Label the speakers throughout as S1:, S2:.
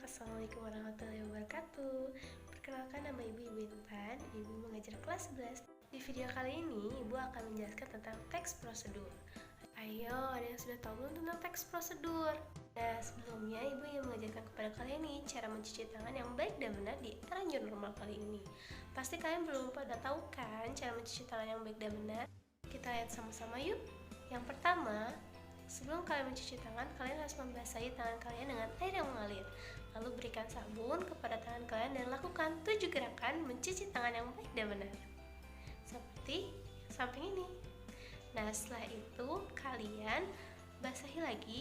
S1: Assalamualaikum warahmatullahi wabarakatuh. Perkenalkan, nama Ibu Intan. Ibu mengajar kelas 11. Di video kali ini, Ibu akan menjelaskan tentang teks prosedur. Ayo, ada yang sudah tahu belum tentang teks prosedur? Nah, sebelumnya Ibu ingin mengajarkan kepada kalian nih cara mencuci tangan yang baik dan benar di era new normal kali ini. Pasti kalian belum pada tahu kan cara mencuci tangan yang baik dan benar? Kita lihat sama-sama yuk. Yang pertama, sebelum kalian mencuci tangan, kalian harus membasahi tangan kalian dengan air yang mengalir. Lalu berikan sabun kepada tangan kalian dan lakukan 7 gerakan mencuci tangan yang baik dan benar. Seperti samping ini. Nah, setelah itu kalian basahi lagi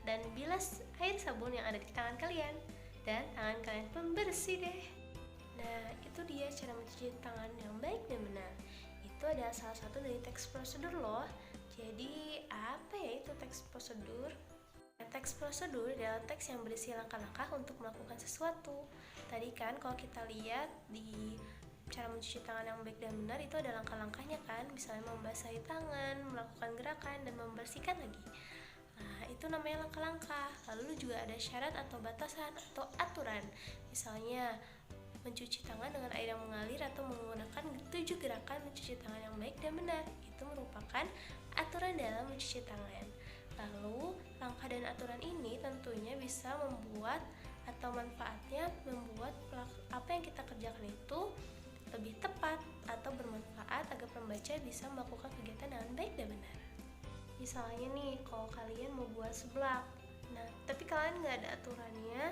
S1: dan bilas air sabun yang ada di tangan kalian. Dan tangan kalian pun bersih deh. Nah, itu dia cara mencuci tangan yang baik dan benar. Itu adalah salah satu dari teks prosedur loh. Jadi, apa ya itu teks prosedur? Teks prosedur adalah teks yang berisi langkah-langkah untuk melakukan sesuatu. Tadi kan kalau kita lihat di cara mencuci tangan yang baik dan benar itu ada langkah-langkahnya kan, misalnya membasahi tangan, melakukan gerakan, dan membersihkan lagi. Nah, itu namanya langkah-langkah. Lalu juga ada syarat atau batasan atau aturan. Misalnya mencuci tangan dengan air yang mengalir atau menggunakan 7 gerakan mencuci tangan yang baik dan benar. Itu merupakan aturan dalam mencuci tangan. Lalu, langkah dan aturan ini tentunya bisa membuat atau manfaatnya membuat apa yang kita kerjakan itu lebih tepat atau bermanfaat agar pembaca bisa melakukan kegiatan dengan baik dan benar. Misalnya nih, kalau kalian mau buat seblak, nah tapi kalian nggak ada aturannya,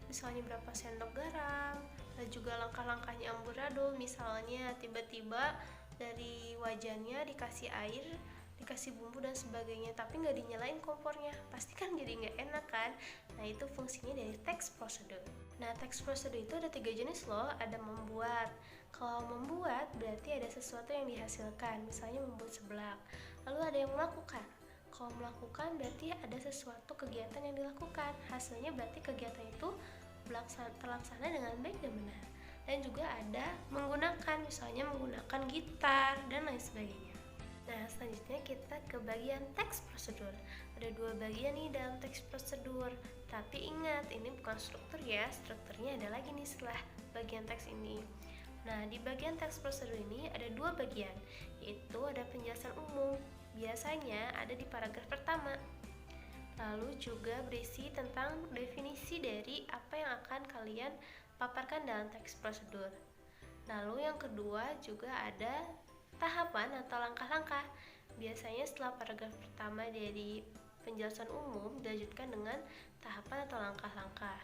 S1: misalnya berapa sendok garam, dan juga langkah-langkahnya amburadul, misalnya tiba-tiba dari wajannya dikasih air, dikasih bumbu dan sebagainya, tapi nggak dinyalain kompornya, pasti kan jadi nggak enak kan. Nah, itu fungsinya dari teks prosedur. Nah, teks prosedur itu ada 3 jenis loh. Ada membuat. Kalau membuat berarti ada sesuatu yang dihasilkan, misalnya membuat seblak. Lalu ada yang melakukan. Kalau melakukan berarti ada sesuatu kegiatan yang dilakukan, hasilnya berarti kegiatan itu terlaksana dengan baik dan benar. Dan juga ada menggunakan, misalnya menggunakan gitar dan lain sebagainya. Nah, selanjutnya kita ke bagian teks prosedur. Ada 2 bagian nih dalam teks prosedur. Tapi ingat, ini bukan struktur ya. Strukturnya ada lagi nih setelah bagian teks ini. Nah, di bagian teks prosedur ini ada 2 bagian, yaitu ada penjelasan umum. Biasanya ada di paragraf pertama. Lalu juga berisi tentang definisi dari apa yang akan kalian paparkan dalam teks prosedur. Lalu yang kedua juga ada tahapan atau langkah-langkah. Biasanya setelah paragraf pertama dari penjelasan umum dilanjutkan dengan tahapan atau langkah-langkah.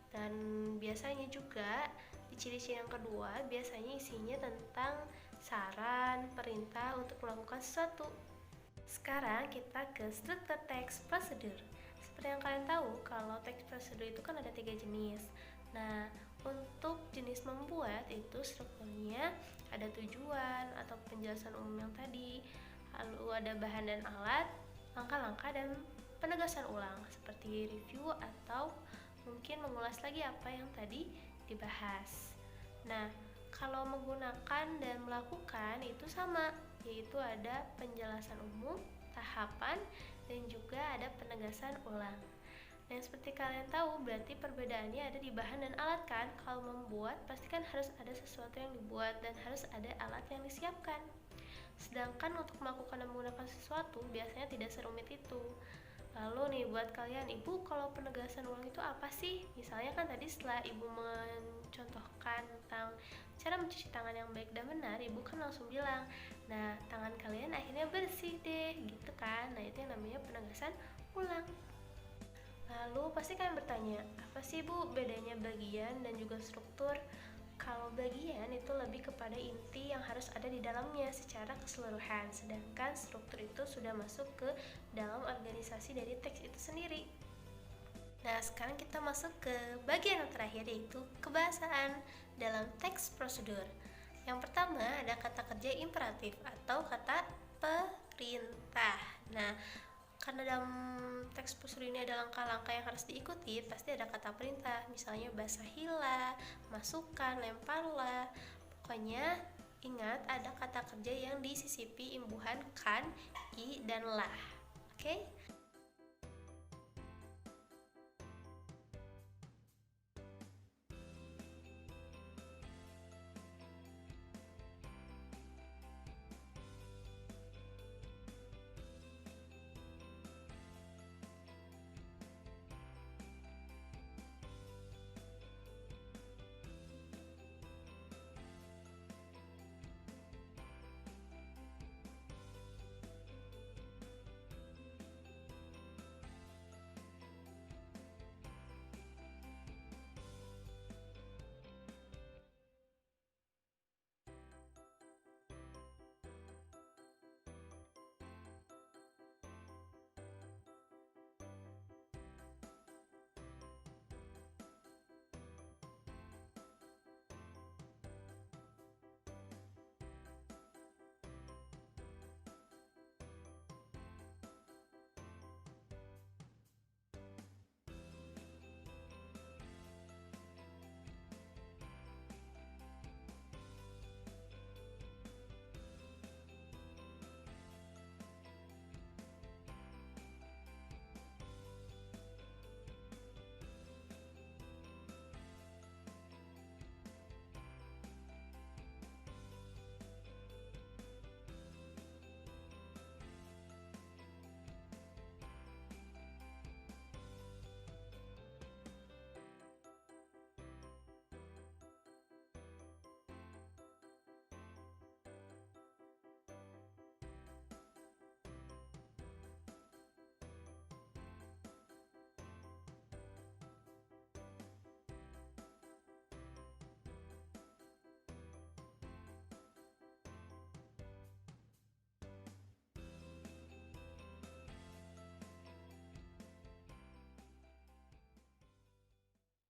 S1: Dan biasanya juga di ciri-ciri yang kedua biasanya isinya tentang saran, perintah untuk melakukan sesuatu. Sekarang kita ke struktur teks prosedur. Seperti yang kalian tahu, kalau teks prosedur itu kan ada 3 jenis. Nah, untuk jenis membuat itu strukturnya ada tujuan atau penjelasan umum yang tadi, lalu ada bahan dan alat, langkah-langkah, dan penegasan ulang seperti review atau mungkin mengulas lagi apa yang tadi dibahas. Nah, kalau menggunakan dan melakukan itu sama, yaitu ada penjelasan umum, tahapan, dan juga ada penegasan ulang. Dan seperti kalian tahu, berarti perbedaannya ada di bahan dan alat kan? Kalau membuat, pasti kan harus ada sesuatu yang dibuat dan harus ada alat yang disiapkan. Sedangkan untuk melakukan dan menggunakan sesuatu, biasanya tidak serumit itu. Lalu nih, buat kalian, Ibu, kalau penegasan ulang itu apa sih? Misalnya kan tadi setelah Ibu mencontohkan tentang cara mencuci tangan yang baik dan benar, Ibu kan langsung bilang, nah, tangan kalian akhirnya bersih deh, gitu kan? Nah, itu yang namanya penegasan ulang. Lalu pasti kalian bertanya, apa sih Bu bedanya bagian dan juga struktur? Kalau bagian itu lebih kepada inti yang harus ada di dalamnya secara keseluruhan, sedangkan struktur itu sudah masuk ke dalam organisasi dari teks itu sendiri. Nah, sekarang kita masuk ke bagian yang terakhir, yaitu kebahasaan dalam teks prosedur. Yang pertama ada kata kerja imperatif atau kata perintah. Nah, karena dalam teks prosedur ini ada langkah-langkah yang harus diikuti, pasti ada kata perintah, misalnya basahilah, masukkan, lemparlah. Pokoknya ingat ada kata kerja yang disisipi imbuhan kan, i, dan lah. Oke?